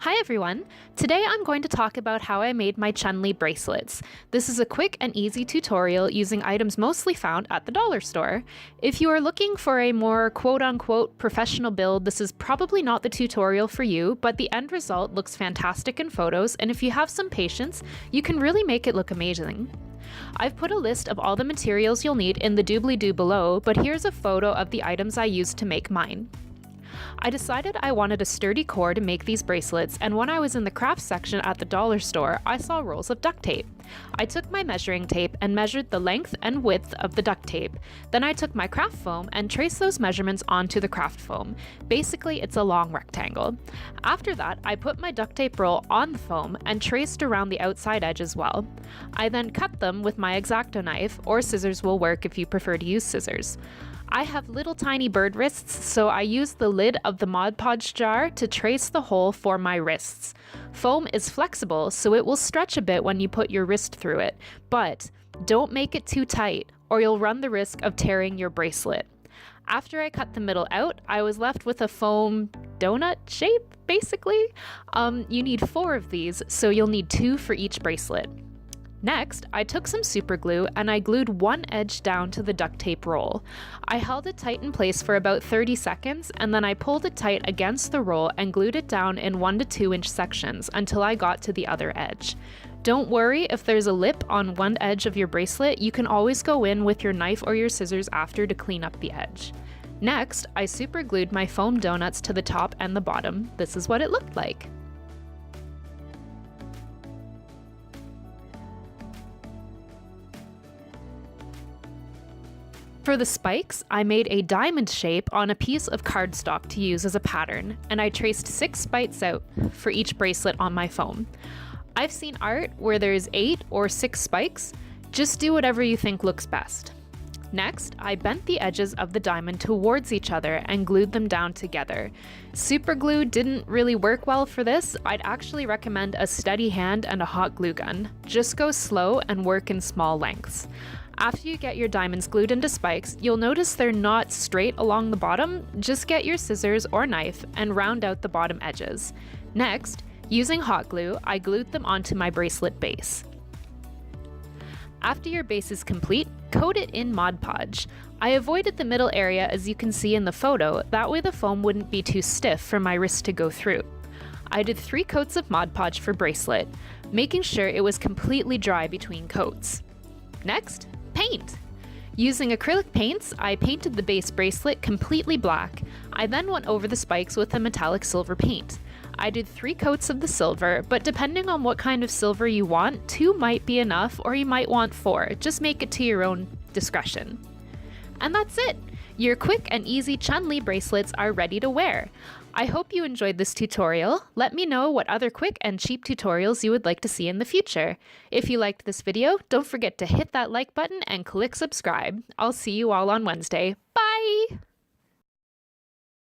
Hi everyone! Today I'm going to talk about how I made my Chun Li bracelets. This is a quick and easy tutorial using items mostly found at the dollar store. If you are looking for a more quote-unquote professional build, this is probably not the tutorial for you, but the end result looks fantastic in photos, and if you have some patience, you can really make it look amazing. I've put a list of all the materials you'll need in the doobly-doo below, but here's a photo of the items I used to make mine. I decided I wanted a sturdy core to make these bracelets, and when I was in the crafts section at the dollar store, I saw rolls of duct tape. I took my measuring tape and measured the length and width of the duct tape. Then I took my craft foam and traced those measurements onto the craft foam. Basically, it's a long rectangle. After that, I put my duct tape roll on the foam and traced around the outside edge as well. I then cut them with my exacto knife, or scissors will work if you prefer to use scissors. I have little tiny bird wrists, so I used the lid of the Mod Podge jar to trace the hole for my wrists. Foam is flexible, so it will stretch a bit when you put your wrist through it, but don't make it too tight or you'll run the risk of tearing your bracelet. After I cut the middle out, I was left with a foam donut shape, basically. You need 4 of these, so you'll need 2 for each bracelet. Next, I took some super glue and I glued one edge down to the duct tape roll. I held it tight in place for about 30 seconds and then I pulled it tight against the roll and glued it down in 1 to 2 inch sections until I got to the other edge. Don't worry if there's a lip on one edge of your bracelet, you can always go in with your knife or your scissors after to clean up the edge. Next, I super glued my foam donuts to the top and the bottom. This is what it looked like. For the spikes, I made a diamond shape on a piece of cardstock to use as a pattern, and I traced 6 spikes out for each bracelet on my foam. I've seen art where there's 8 or 6 spikes. Just do whatever you think looks best. Next, I bent the edges of the diamond towards each other and glued them down together. Super glue didn't really work well for this. I'd actually recommend a steady hand and a hot glue gun. Just go slow and work in small lengths. After you get your diamonds glued into spikes, you'll notice they're not straight along the bottom. Just get your scissors or knife and round out the bottom edges. Next, using hot glue, I glued them onto my bracelet base. After your base is complete, coat it in Mod Podge. I avoided the middle area as you can see in the photo, that way the foam wouldn't be too stiff for my wrist to go through. I did 3 coats of Mod Podge for bracelet, making sure it was completely dry between coats. Next, paint! Using acrylic paints, I painted the base bracelet completely black. I then went over the spikes with a metallic silver paint. I did 3 coats of the silver, but depending on what kind of silver you want, 2 might be enough or you might want 4. Just make it to your own discretion. And that's it! Your quick and easy Chun Li bracelets are ready to wear. I hope you enjoyed this tutorial. Let me know what other quick and cheap tutorials you would like to see in the future. If you liked this video, don't forget to hit that like button and click subscribe. I'll see you all on Wednesday. Bye!